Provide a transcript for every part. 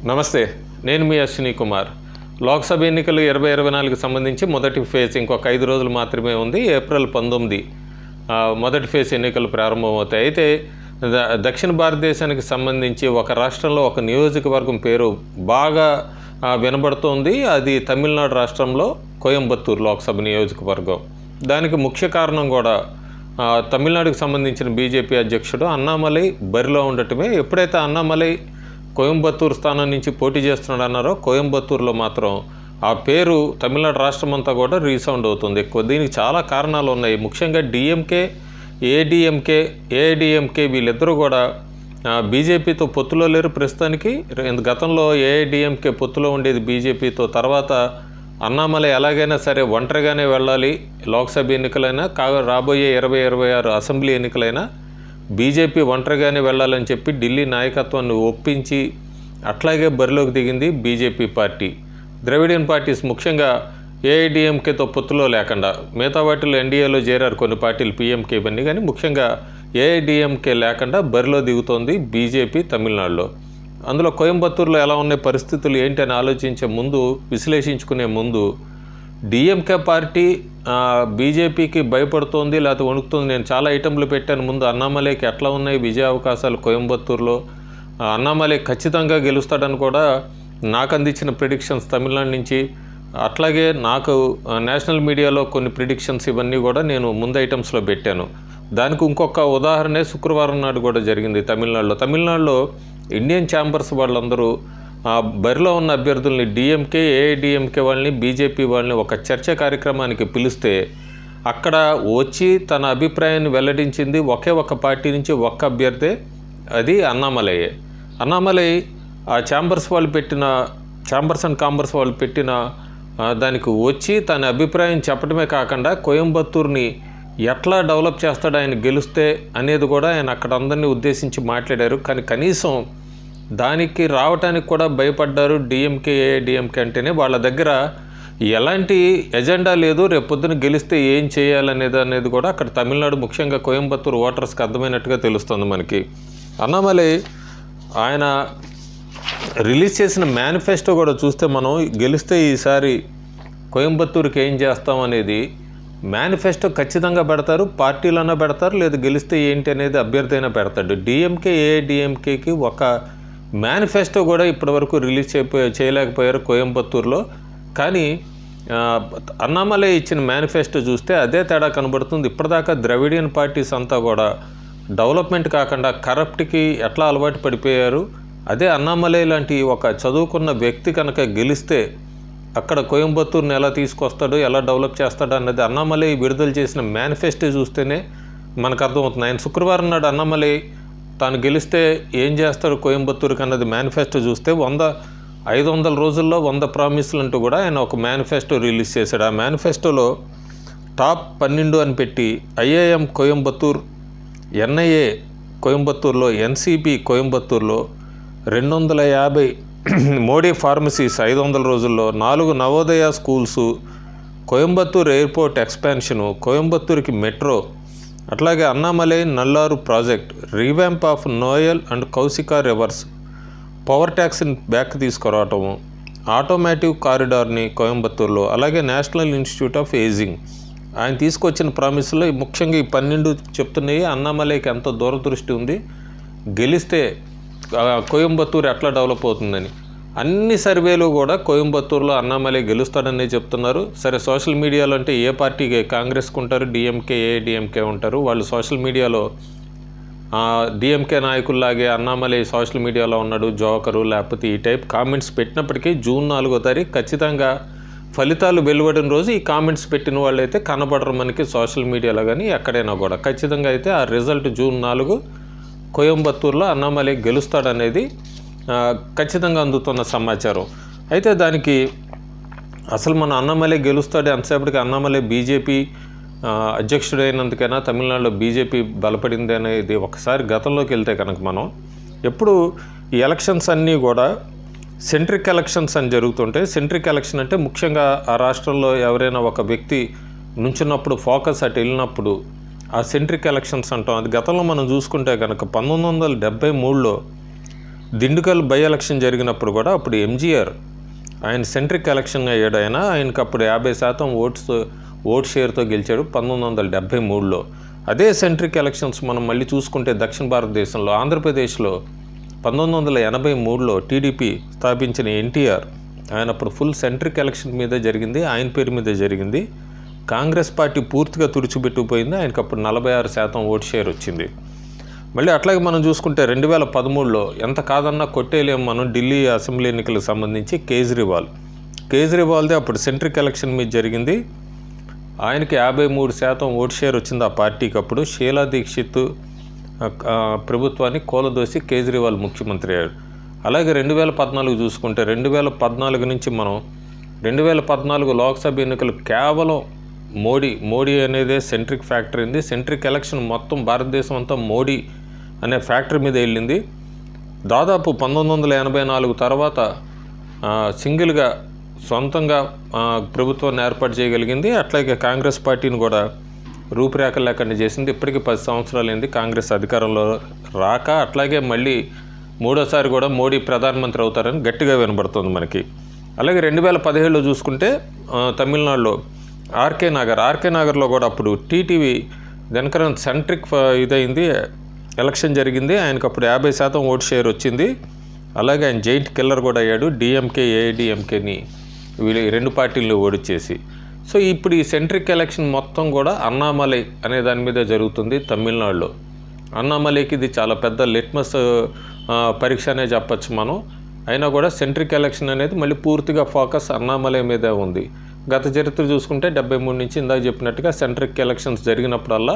నమస్తే, నేను మీ అశ్విని కుమార్. లోక్సభ ఎన్నికలు 2024కి సంబంధించి మొదటి ఫేజ్ ఇంకొక 5 రోజులు మాత్రమే ఉంది. ఏప్రిల్ 19 మొదటి ఫేజ్ ఎన్నికలు ప్రారంభమవుతాయి. అయితే దక్షిణ భారతదేశానికి సంబంధించి ఒక రాష్ట్రంలో ఒక నియోజకవర్గం పేరు బాగా వినబడుతోంది. అది తమిళనాడు రాష్ట్రంలో కోయంబత్తూరు లోక్సభ నియోజకవర్గం. దానికి ముఖ్య కారణం కూడా తమిళనాడుకు సంబంధించిన బీజేపీ అధ్యక్షుడు అన్నామలై బరిలో ఉండటమే. ఎప్పుడైతే అన్నామలై కోయంబత్తూరు స్థానం నుంచి పోటీ చేస్తున్నాడు అన్నారో, కోయంబత్తూరులో మాత్రం ఆ పేరు తమిళనాడు రాష్ట్రం అంతా కూడా రీసౌండ్ అవుతుంది ఎక్కువ. దీనికి చాలా కారణాలు ఉన్నాయి. ముఖ్యంగా డిఎంకే, ఏఐడిఎంకే వీళ్ళిద్దరూ కూడా బీజేపీతో పొత్తులో లేరు ప్రస్తుతానికి. గతంలో ఏఐడిఎంకే పొత్తులో ఉండేది బీజేపీతో. తర్వాత అన్నామలై ఎలాగైనా సరే ఒంటరిగానే వెళ్ళాలి, లోక్సభ ఎన్నికలైనా రాబోయే 2026 అసెంబ్లీ ఎన్నికలైనా బీజేపీ ఒంటరిగానే వెళ్ళాలని చెప్పి ఢిల్లీ నాయకత్వాన్ని ఒప్పించి అట్లాగే బరిలోకి దిగింది బీజేపీ పార్టీ. ద్రవిడియన్ పార్టీస్ ముఖ్యంగా ఏఐడిఎంకేతో పొత్తులో లేకుండా, మిగతా వాటిలో ఎన్డీఏలో చేరారు కొన్ని పార్టీలు, పీఎంకే ఇవన్నీ, కానీ ముఖ్యంగా ఏఐడిఎంకే లేకుండా బరిలో దిగుతోంది బీజేపీ తమిళనాడులో. అందులో కోయంబత్తూరులో ఎలా ఉన్నాయి పరిస్థితులు ఏంటి అని ఆలోచించే ముందు, విశ్లేషించుకునే ముందు, డిఎంకే పార్టీ బీజేపీకి భయపడుతోంది లేకపోతే వణుకుతుంది. నేను చాలా ఐటెంలు పెట్టాను ముందు. అన్నామలైకి ఎట్లా ఉన్నాయి విజయ అవకాశాలు కోయంబత్తూరులో, అన్నామలై ఖచ్చితంగా గెలుస్తాడని కూడా నాకు అందించిన ప్రిడిక్షన్స్ తమిళనాడు నుంచి, అట్లాగే నాకు నేషనల్ మీడియాలో కొన్ని ప్రిడిక్షన్స్ ఇవన్నీ కూడా నేను ముందు ఐటమ్స్లో పెట్టాను. దానికి ఇంకొక ఉదాహరణే శుక్రవారం నాడు కూడా జరిగింది తమిళనాడులో ఇండియన్ ఛాంబర్స్ వాళ్ళందరూ బరిలో ఉన్న అభ్యర్థుల్ని, డిఎంకే, ఏఐడిఎంకే వాళ్ళని, బీజేపీ వాళ్ళని ఒక చర్చ కార్యక్రమానికి పిలిస్తే అక్కడ వచ్చి తన అభిప్రాయాన్ని వెల్లడించింది ఒకే ఒక పార్టీ నుంచి ఒక్క అభ్యర్థే, అది అన్నామలయ్యే. అన్నామలై ఆ ఛాంబర్స్ అండ్ కామర్స్ వాళ్ళు పెట్టిన దానికి వచ్చి తన అభిప్రాయం చెప్పడమే కాకుండా కోయంబత్తూరుని ఎట్లా డెవలప్ చేస్తాడు ఆయన గెలిస్తే అనేది కూడా ఆయన అక్కడ అందరినీ ఉద్దేశించి మాట్లాడారు. కానీ కనీసం దానికి రావటానికి కూడా భయపడ్డారు డిఎంకే, ఏఐడిఎంకే అంటేనే. వాళ్ళ దగ్గర ఎలాంటి ఎజెండా లేదు, రేపొద్దున గెలిస్తే ఏం చేయాలనేది కూడా అక్కడ తమిళనాడు ముఖ్యంగా కోయంబత్తూరు ఓటర్స్కి అర్థమైనట్టుగా తెలుస్తుంది మనకి. అన్నామలై ఆయన రిలీజ్ చేసిన మేనిఫెస్టో కూడా చూస్తే మనం గెలిస్తే ఈసారి కోయంబత్తూరుకి ఏం చేస్తాం అనేది మేనిఫెస్టో ఖచ్చితంగా పెడతారు, పార్టీలన్నా పెడతారు, లేదా గెలిస్తే ఏంటి అనేది అభ్యర్థి అయినా పెడతాడు. డిఎంకే, ఏఐడిఎంకేకి ఒక మేనిఫెస్టో కూడా ఇప్పటివరకు రిలీజ్ చేయలేకపోయారు కోయంబత్తూరులో. కానీ అన్నామలై ఇచ్చిన మేనిఫెస్టో చూస్తే అదే తేడా కనబడుతుంది. ఇప్పటిదాకా ద్రవిడియన్ పార్టీస్ అంతా కూడా డెవలప్మెంట్ కాకుండా కరప్ట్కి ఎట్లా అలవాటు పడిపోయారు. అదే అన్నామలై లాంటి ఒక చదువుకున్న వ్యక్తి కనుక గెలిస్తే అక్కడ కోయంబత్తూరుని ఎలా తీసుకొస్తాడు, ఎలా డెవలప్ చేస్తాడు అన్నది అన్నామలై విడుదల చేసిన మేనిఫెస్టో చూస్తేనే మనకు అర్థమవుతుంది. ఆయన శుక్రవారం నాడు అన్నామలై తాను గెలిస్తే ఏం చేస్తాడు కోయంబత్తూరుకి అన్నది మేనిఫెస్టో చూస్తే 500 రోజుల్లో 100 ప్రామిస్లు అంటూ కూడా ఆయన ఒక మేనిఫెస్టో రిలీజ్ చేశాడు. ఆ మేనిఫెస్టోలో టాప్ 12 అని పెట్టి ఐఐఎం కోయంబత్తూరు, ఎన్ఐఏ కోయంబత్తూరులో, ఎన్సిపి కోయంబత్తూరులో 250 మోడీ ఫార్మసీస్ 500 రోజుల్లో, 4 Navodaya schools, Coimbatore airport expansion, కోయంబత్తూరుకి మెట్రో, అట్లాగే Annamalai Nallar project, revamp of Noyyal and Kaushika rivers, power ట్యాక్స్ని బ్యాక్ తీసుకురావటము, ఆటోమేటివ్ కారిడార్ని కోయంబత్తూరులో, అలాగే నేషనల్ ఇన్స్టిట్యూట్ ఆఫ్ ఏజింగ్. ఆయన తీసుకొచ్చిన ప్రామిస్లో ముఖ్యంగా ఈ 12 చెప్తున్నాయి. అన్నామలైకి ఎంత దూరదృష్టి ఉంది, గెలిస్తే కోయంబత్తూరు ఎట్లా డెవలప్ అవుతుందని. అన్ని సర్వేలు కూడా కోయంబత్తూరులో అన్నామలై గెలుస్తాడనే చెప్తున్నారు. సరే, సోషల్ మీడియాలో అంటే ఏ పార్టీకి, కాంగ్రెస్కి ఉంటారు, డిఎంకే, ఏఐడిఎంకే ఉంటారు. వాళ్ళు సోషల్ మీడియాలో డిఎంకే నాయకుల్లాగే అన్నామలై సోషల్ మీడియాలో ఉన్నాడు, జోకరు, లేకపోతే ఈ టైప్ కామెంట్స్ పెట్టినప్పటికీ జూన్ 4వ తారీఖు ఖచ్చితంగా ఫలితాలు వెలువడిన రోజు ఈ కామెంట్స్ పెట్టిన వాళ్ళు అయితే కనబడరు మనకి సోషల్ మీడియాలో కానీ ఎక్కడైనా కూడా. ఖచ్చితంగా అయితే ఆ రిజల్ట్ జూన్ 4 కోయంబత్తూరులో అన్నామలై గెలుస్తాడనేది ఖచ్చితంగా అందుతున్న సమాచారం. అయితే దానికి అసలు మన అన్నామలై గెలుస్తాడు ఎంతసేపటికి అన్నామలై బీజేపీ అధ్యక్షుడైనందుకైనా తమిళనాడులో బీజేపీ బలపడింది అనేది ఒకసారి గతంలోకి వెళ్తే కనుక మనం, ఎప్పుడు ఈ ఎలక్షన్స్ అన్నీ కూడా సెంట్రిక్ ఎలక్షన్స్ అని జరుగుతుంటాయి. సెంట్రిక్ ఎలక్షన్ అంటే ముఖ్యంగా ఆ రాష్ట్రంలో ఎవరైనా ఒక వ్యక్తి నుంచున్నప్పుడు ఫోకస్ అటు వెళ్ళినప్పుడు ఆ సెంట్రిక్ ఎలక్షన్స్ అంటాం. అది గతంలో మనం చూసుకుంటే కనుక 1973లో దిండుకల్ బై ఎలక్షన్ జరిగినప్పుడు కూడా అప్పుడు ఎంజీఆర్ ఆయన సెంట్రిక్ ఎలక్షన్ అయ్యాడు. ఆయనకు అప్పుడు 50% ఓట్ షేర్తో గెలిచాడు 1973లో. అదే సెంట్రిక్ ఎలక్షన్స్ మనం మళ్ళీ చూసుకుంటే దక్షిణ భారతదేశంలో ఆంధ్రప్రదేశ్లో 1983లో టీడీపీ స్థాపించిన ఎన్టీఆర్ ఆయన అప్పుడు ఫుల్ సెంట్రిక్ ఎలక్షన్ మీద జరిగింది, ఆయన పేరు మీద జరిగింది. కాంగ్రెస్ పార్టీ పూర్తిగా తుడిచిపెట్టుకుపోయింది, ఆయనకు అప్పుడు 46% ఓట్ షేర్ వచ్చింది. మళ్ళీ అట్లాగే మనం చూసుకుంటే 2013లో ఎంత కాదన్నా కొట్టేలేము మనం ఢిల్లీ అసెంబ్లీ ఎన్నికలకు సంబంధించి కేజ్రీవాల్దే అప్పుడు సెంట్రిక్ ఎలక్షన్ మీద జరిగింది. ఆయనకి 53% ఓట్ షేర్ వచ్చింది ఆ పార్టీకి. అప్పుడు షీలా దీక్షిత్ ప్రభుత్వాన్ని కూలదోసి కేజ్రీవాల్ ముఖ్యమంత్రి అయ్యాడు. అలాగే 2014 చూసుకుంటే 2014 నుంచి మనం 2014 లోక్సభ ఎన్నికలు కేవలం మోడీ అనేదే సెంట్రిక్ ఫ్యాక్టర్ అయింది. సెంట్రిక్ ఎలక్షన్ మొత్తం భారతదేశం అంతా మోడీ అనే ఫ్యాక్టరీ మీద వెళ్ళింది. దాదాపు 1984 తర్వాత సింగిల్గా సొంతంగా ప్రభుత్వాన్ని ఏర్పాటు చేయగలిగింది. అట్లాగే కాంగ్రెస్ పార్టీని కూడా రూపురేఖలు లేకుండా చేసింది. ఇప్పటికీ 10 సంవత్సరాలు అయింది కాంగ్రెస్ అధికారంలో రాక. అట్లాగే మళ్ళీ మూడోసారి కూడా మోడీ ప్రధానమంత్రి అవుతారని గట్టిగా వినబడుతుంది మనకి. అలాగే 2017లో చూసుకుంటే తమిళనాడులో ఆర్కే నగర్లో కూడా అప్పుడు టీటీవీ దినకరన్ సెంట్రిక్ ఇదైంది, ఎలక్షన్ జరిగింది. ఆయనకు అప్పుడు 50% ఓట్ షేర్ వచ్చింది. అలాగే ఆయన జైంట్ కిల్లర్ కూడా అయ్యాడు. డిఎంకే ఏఐడిఎంకేని వీళ్ళు 2 పార్టీలు ఓడిచ్చేసి. సో ఇప్పుడు ఈ సెంట్రిక్ ఎలక్షన్ మొత్తం కూడా అన్నామలై అనే దాని మీద జరుగుతుంది తమిళనాడులో. అన్నామలైకి ఇది చాలా పెద్ద లిట్మస్ పరీక్ష అనే చెప్పచ్చు మనం. అయినా కూడా సెంట్రిక్ ఎలక్షన్ అనేది మళ్ళీ పూర్తిగా ఫోకస్ అన్నామలై మీదే ఉంది. గత చరిత్ర చూసుకుంటే 73 నుంచి ఇందాక చెప్పినట్టుగా సెంట్రిక్ ఎలక్షన్స్ జరిగినప్పుడల్లా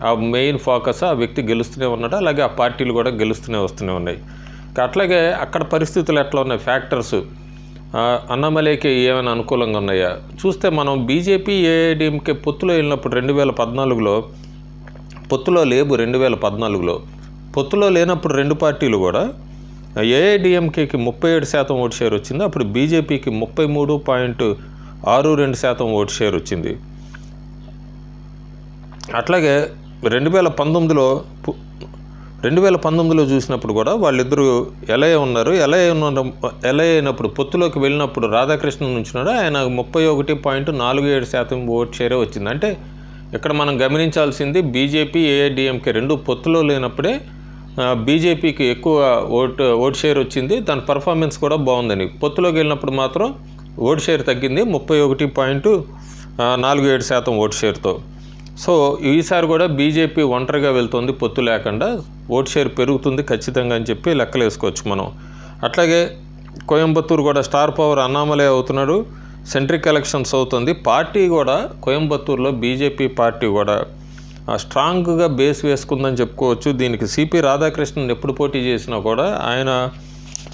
ఆ మెయిన్ ఫోకస్ ఆ వ్యక్తి గెలుస్తూనే ఉన్నాడు. అలాగే ఆ పార్టీలు కూడా వస్తూనే ఉన్నాయి. అట్లాగే అక్కడ పరిస్థితులు ఎట్లా ఉన్నాయి, ఫ్యాక్టర్స్ అన్నామలైకి ఏమైనా అనుకూలంగా ఉన్నాయా చూస్తే మనం బీజేపీ ఏఐడిఎంకే పొత్తులో వెళ్ళినప్పుడు 2014లో పొత్తులో లేవు. 2014లో పొత్తులో లేనప్పుడు 2 పార్టీలు కూడా ఏఐడిఎంకేకి 37% ఓట్ షేర్ వచ్చింది. అప్పుడు బీజేపీకి 33.62% ఓట్ షేర్ వచ్చింది. అట్లాగే 2019లో చూసినప్పుడు కూడా వాళ్ళిద్దరూ ఎలా అయినప్పుడు పొత్తులోకి వెళ్ళినప్పుడు రాధాకృష్ణన్ నుంచున్నాడు. ఆయన 31.47% ఓట్ షేరే వచ్చింది. అంటే ఇక్కడ మనం గమనించాల్సింది బీజేపీ ఏఐడిఎంకే 2 పొత్తులో లేనప్పుడే బీజేపీకి ఎక్కువ ఓట్ షేర్ వచ్చింది. దాని పర్ఫార్మెన్స్ కూడా బాగుందని. పొత్తులోకి వెళ్ళినప్పుడు మాత్రం ఓట్ షేర్ తగ్గింది 31.47% ఓట్ షేర్తో. సో ఈసారి కూడా బీజేపీ ఒంటరిగా వెళ్తుంది, పొత్తు లేకుండా. ఓట్ షేర్ పెరుగుతుంది ఖచ్చితంగా అని చెప్పి లెక్కలు వేసుకోవచ్చు మనం. అట్లాగే కోయంబత్తూరు కూడా స్టార్ పవర్ అన్నామలై అవుతున్నాడు, సెంట్రిక్ ఎలక్షన్స్ అవుతుంది. పార్టీ కూడా కోయంబత్తూరులో బీజేపీ పార్టీ కూడా స్ట్రాంగ్గా బేస్ వేసుకుందని చెప్పుకోవచ్చు. దీనికి సిపి రాధాకృష్ణన్ ఎప్పుడు పోటీ చేసినా కూడా ఆయన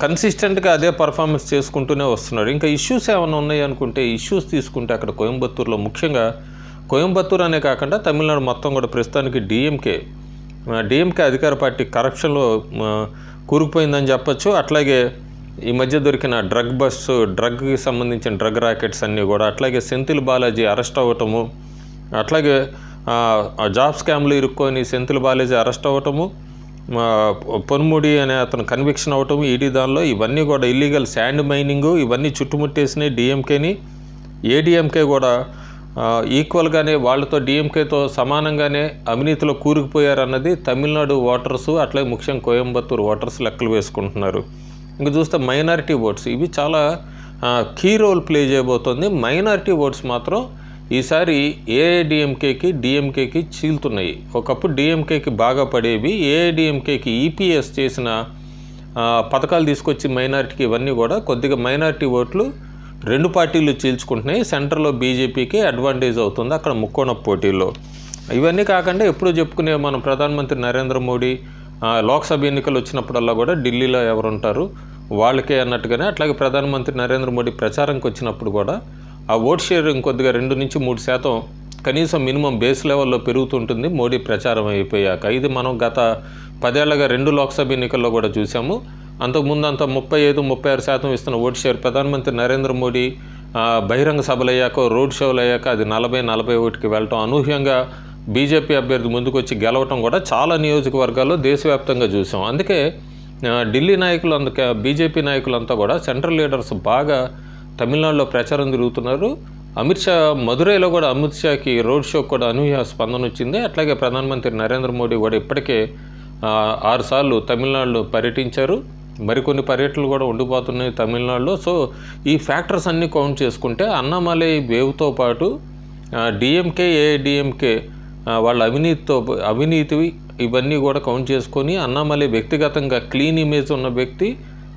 కన్సిస్టెంట్గా అదే పర్ఫార్మెన్స్ చేసుకుంటూనే వస్తున్నాడు. ఇంకా ఇష్యూస్ ఏమైనా ఉన్నాయి అనుకుంటే ఇష్యూస్ తీసుకుంటే అక్కడ కోయంబత్తూరులో ముఖ్యంగా కోయంబత్తూరు అనే కాకుండా తమిళనాడు మొత్తం కూడా ప్రస్తుతానికి డిఎంకే అధికార పార్టీ కరప్షన్లో కూరుకుపోయిందని చెప్పచ్చు. అట్లాగే ఈ మధ్య దొరికిన డ్రగ్కి సంబంధించిన డ్రగ్ ర్యాకెట్స్ అన్నీ కూడా, అట్లాగే సెంథిల్ బాలాజీ అరెస్ట్ అవ్వటము, అట్లాగే జాబ్ స్కామ్లు ఇరుక్కొని సెంథిల్ బాలాజీ అరెస్ట్ అవ్వటము, పొన్ముడి అనే అతను కన్విక్షన్ అవ్వటం ఈడీ దానిలో, ఇవన్నీ కూడా ఇల్లీగల్ శాండ్ మైనింగు ఇవన్నీ చుట్టుముట్టేసినాయి డిఎంకేని. ఏడిఎంకే కూడా ఈక్వల్గానే వాళ్ళతో డిఎంకేతో సమానంగానే అవినీతిలో కూరుకుపోయారన్నది తమిళనాడు ఓటర్సు, అట్లాగే ముఖ్యంగా కోయంబత్తూరు ఓటర్స్ లెక్కలు వేసుకుంటున్నారు. ఇంకా చూస్తే మైనారిటీ ఓట్స్ ఇవి చాలా కీ రోల్ ప్లే చేయబోతోంది. మైనారిటీ ఓట్స్ మాత్రం ఈసారి ఏఐడిఎంకేకి డిఎంకేకి చీలుతున్నాయి. ఒకప్పుడు డిఎంకేకి బాగా పడేవి, ఏఐడిఎంకేకి ఈపీఎస్ చేసిన పథకాలు తీసుకొచ్చి మైనారిటీకి ఇవన్నీ కూడా కొద్దిగా మైనారిటీ ఓట్లు 2 పార్టీలు చీల్చుకుంటున్నాయి. సెంటర్లో బీజేపీకి అడ్వాంటేజ్ అవుతుంది అక్కడ ముక్కోణ పోటీల్లో. ఇవన్నీ కాకుండా ఎప్పుడూ చెప్పుకునే మన ప్రధానమంత్రి నరేంద్ర మోడీ లోక్సభ ఎన్నికలు వచ్చినప్పుడల్లా కూడా ఢిల్లీలో ఎవరుంటారు వాళ్ళకే అన్నట్టుగానే, అట్లాగే ప్రధానమంత్రి నరేంద్ర మోడీ ప్రచారంకి వచ్చినప్పుడు కూడా ఆ ఓట్ షేర్ ఇంకొద్దిగా 2 నుంచి 3% కనీసం మినిమం బేస్ లెవెల్లో పెరుగుతుంటుంది మోడీ ప్రచారం అయిపోయాక. ఇది మనం గత 10 ఏళ్లుగా 2 లోక్సభ ఎన్నికల్లో కూడా చూసాము. అంతకుముందు అంతా 35-36% ఇస్తున్న ఓట్ షేర్ ప్రధానమంత్రి నరేంద్ర మోడీ బహిరంగ సభలు అయ్యాక, రోడ్ షోలు అయ్యాక అది 40-41కి వెళ్ళటం, అనూహ్యంగా బీజేపీ అభ్యర్థి ముందుకు వచ్చి గెలవటం కూడా చాలా నియోజకవర్గాల్లో దేశవ్యాప్తంగా చూసాం. అందుకే ఢిల్లీ నాయకులు బీజేపీ నాయకులంతా కూడా సెంట్రల్ లీడర్స్ బాగా తమిళనాడులో ప్రచారం తిరుగుతున్నారు. అమిత్ షా మదురైలో కూడా అమిత్ షాకి రోడ్ షోకి కూడా అనూహ్య స్పందన వచ్చింది. అట్లాగే ప్రధానమంత్రి నరేంద్ర మోడీ కూడా ఇప్పటికే 6 సార్లు తమిళనాడులో పర్యటించారు. మరికొన్ని పర్యటనలు కూడా ఉండిపోతున్నాయి తమిళనాడులో. సో ఈ ఫ్యాక్టర్స్ అన్నీ కౌంట్ చేసుకుంటే అన్నామలై వేవ్తో పాటు డిఎంకే ఏఐడిఎంకే వాళ్ళ అవినీతి ఇవన్నీ కూడా కౌంట్ చేసుకొని అన్నామలై వ్యక్తిగతంగా క్లీన్ ఇమేజ్ ఉన్న వ్యక్తి,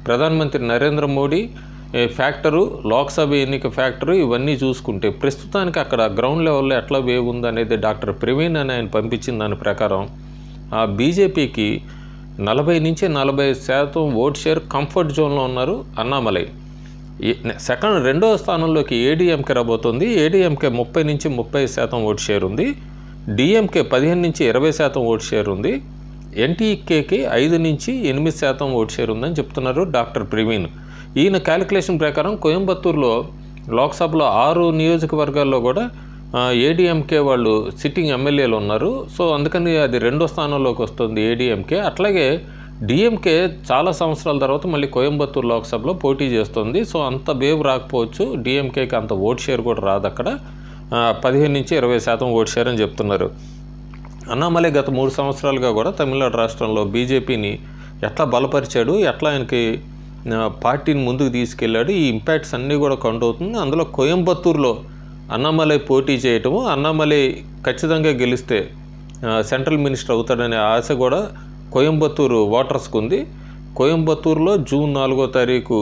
ప్రధానమంత్రి నరేంద్ర మోడీ ఫ్యాక్టరు, లోక్సభ ఎన్నిక ఫ్యాక్టరు, ఇవన్నీ చూసుకుంటే ప్రస్తుతానికి అక్కడ గ్రౌండ్ లెవెల్లో ఎట్లా వేవ్ ఉందనేది డాక్టర్ ప్రవీణ్ అని ఆయన పంపించిన దాని ప్రకారం బీజేపీకి 40-40% ఓట్ షేర్ కంఫర్ట్ జోన్లో ఉన్నారు అన్నామలై. రెండవ స్థానంలోకి ఏడీఎంకే రాబోతుంది. ఏడీఎంకే 30-30% ఓట్ షేర్ ఉంది. డిఎంకే 15-20% ఓట్ షేర్ ఉంది. ఎన్టీకేకి 5-8% ఓట్ షేర్ ఉందని చెప్తున్నారు డాక్టర్ ప్రవీణ్. ఈయన క్యాలిక్యులేషన్ ప్రకారం కోయంబత్తూరులో లోక్సభలో 6 నియోజకవర్గాల్లో కూడా ఏడీఎంకే వాళ్ళు సిట్టింగ్ ఎమ్మెల్యేలు ఉన్నారు. సో అందుకని అది రెండో స్థానంలోకి వస్తుంది ఏడీఎంకే. అట్లాగే డిఎంకే చాలా సంవత్సరాల తర్వాత మళ్ళీ కోయంబత్తూరు లోక్సభలో పోటీ చేస్తుంది. సో అంత వేవ్ రాకపోవచ్చు, డిఎంకేకి అంత ఓట్ షేర్ కూడా రాదు అక్కడ. 15-20% ఓట్ షేర్ అని చెప్తున్నారు. అన్నామలై గత 3 సంవత్సరాలుగా కూడా తమిళనాడు రాష్ట్రంలో బీజేపీని ఎట్లా బలపరిచాడు, ఎట్లా ఆయనకి పార్టీని ముందుకు తీసుకెళ్ళాడు, ఈ ఇంపాక్ట్స్ అన్నీ కూడా కౌంట్ అవుతుంది. అందులో కోయంబత్తూరులో అన్నామలై పోటీ చేయటము, అన్నామలై ఖచ్చితంగా గెలిస్తే సెంట్రల్ మినిస్టర్ అవుతాడనే ఆశ కూడా కోయంబత్తూరు ఓటర్స్కు ఉంది. కోయంబత్తూరులో జూన్ 4వ తారీఖు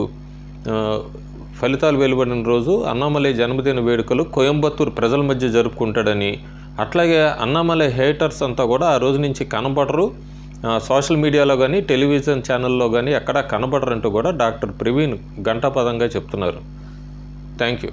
ఫలితాలు వెలువడిన రోజు అన్నామలై జన్మదిన వేడుకలు కోయంబత్తూరు ప్రజల మధ్య జరుపుకుంటాడని, అట్లాగే అన్నామలై హేటర్స్ అంతా కూడా ఆ రోజు నుంచి కనబడరు, సోషల్ మీడియాలో కానీ టెలివిజన్ ఛానల్లో కానీ ఎక్కడా కనబడరంటూ కూడా డాక్టర్ ప్రవీణ్ గంటాపదంగా చెప్తున్నారు. Thank you.